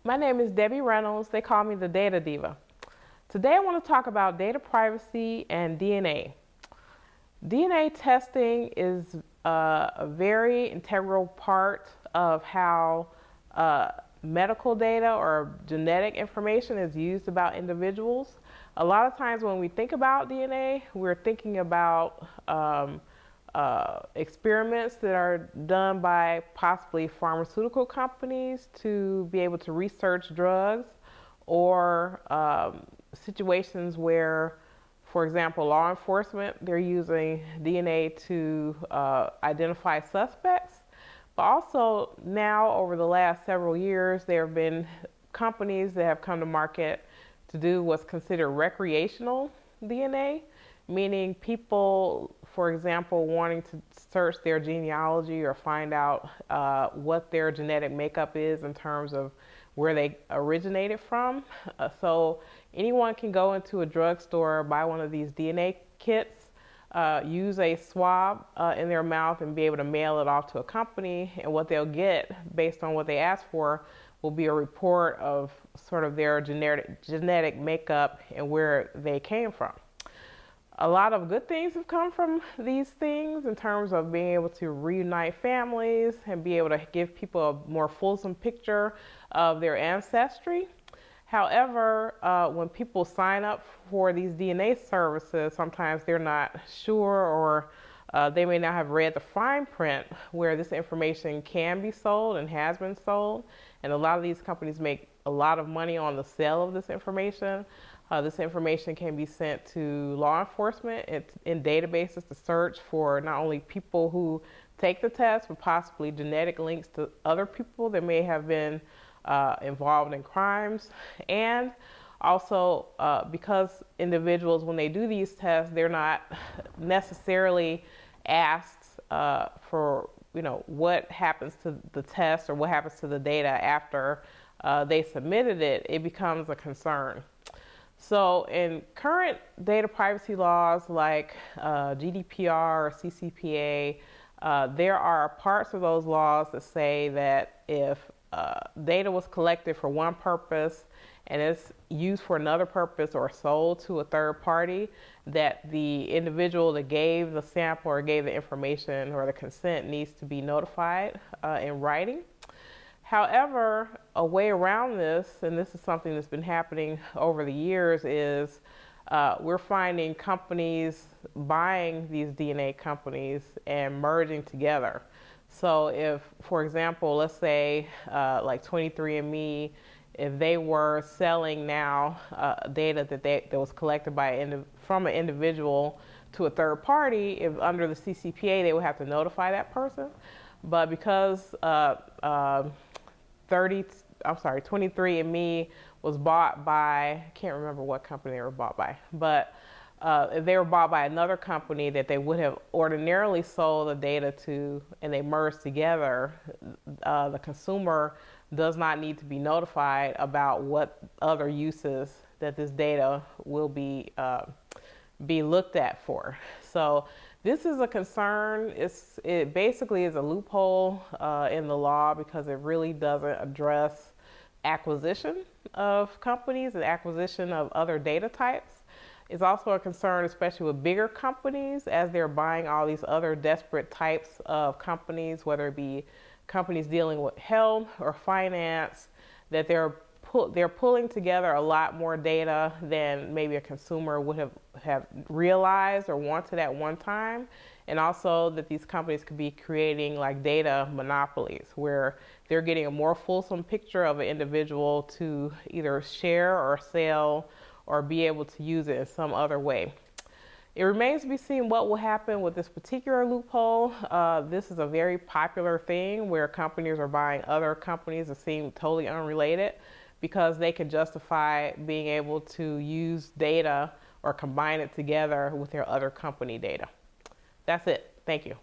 My name is Debbie Reynolds. They call me the Data Diva. Today I want to talk about data privacy and DNA. DNA testing is a very integral part of how medical data or genetic information is used about individuals. A lot of times when we think about DNA, we're thinking about experiments that are done by possibly pharmaceutical companies to be able to research drugs, or situations where, for example, law enforcement, they're using DNA to identify suspects. But also now, over the last several years, there have been companies that have come to market to do what's considered recreational DNA, meaning people, for example, wanting to search their genealogy or find out what their genetic makeup is in terms of where they originated from. So anyone can go into a drugstore, buy one of these DNA kits, use a swab in their mouth and be able to mail it off to a company, and what they'll get based on what they ask for will be a report of sort of their genetic makeup and where they came from. A lot of good things have come from these things in terms of being able to reunite families and be able to give people a more fulsome picture of their ancestry. However, when people sign up for these DNA services, sometimes they're not sure, or they may not have read the fine print where this information can be sold and has been sold. And a lot of these companies make a lot of money on the sale of this information. This information can be sent to law enforcement in databases to search for not only people who take the test, but possibly genetic links to other people that may have been involved in crimes. And also because individuals, when they do these tests, they're not necessarily asked for what happens to the test or what happens to the data after they submitted it, it becomes a concern. So in current data privacy laws like GDPR or CCPA, there are parts of those laws that say that if data was collected for one purpose and it's used for another purpose or sold to a third party, that the individual that gave the sample or gave the information or the consent needs to be notified in writing. However, a way around this, and this is something that's been happening over the years, is we're finding companies buying these DNA companies and merging together. So if, for example, let's say like 23andMe, if they were selling now data that was collected from an individual to a third party, if under the CCPA they would have to notify that person. But because 23andMe was bought by, I can't remember what company they were bought by, but if they were bought by another company that they would have ordinarily sold the data to and they merged together, the consumer does not need to be notified about what other uses that this data will be looked at for. So this is a concern. It basically is a loophole in the law because it really doesn't address acquisition of companies and acquisition of other data types. It's also a concern, especially with bigger companies, as they're buying all these other desperate types of companies, whether it be companies dealing with health or finance, that they're pulling together a lot more data than maybe a consumer would have realized or wanted at one time. And also that these companies could be creating like data monopolies where they're getting a more fulsome picture of an individual to either share or sell or be able to use it in some other way. It remains to be seen what will happen with this particular loophole. This is a very popular thing where companies are buying other companies that seem totally unrelated because they can justify being able to use data or combine it together with their other company data. That's it. Thank you.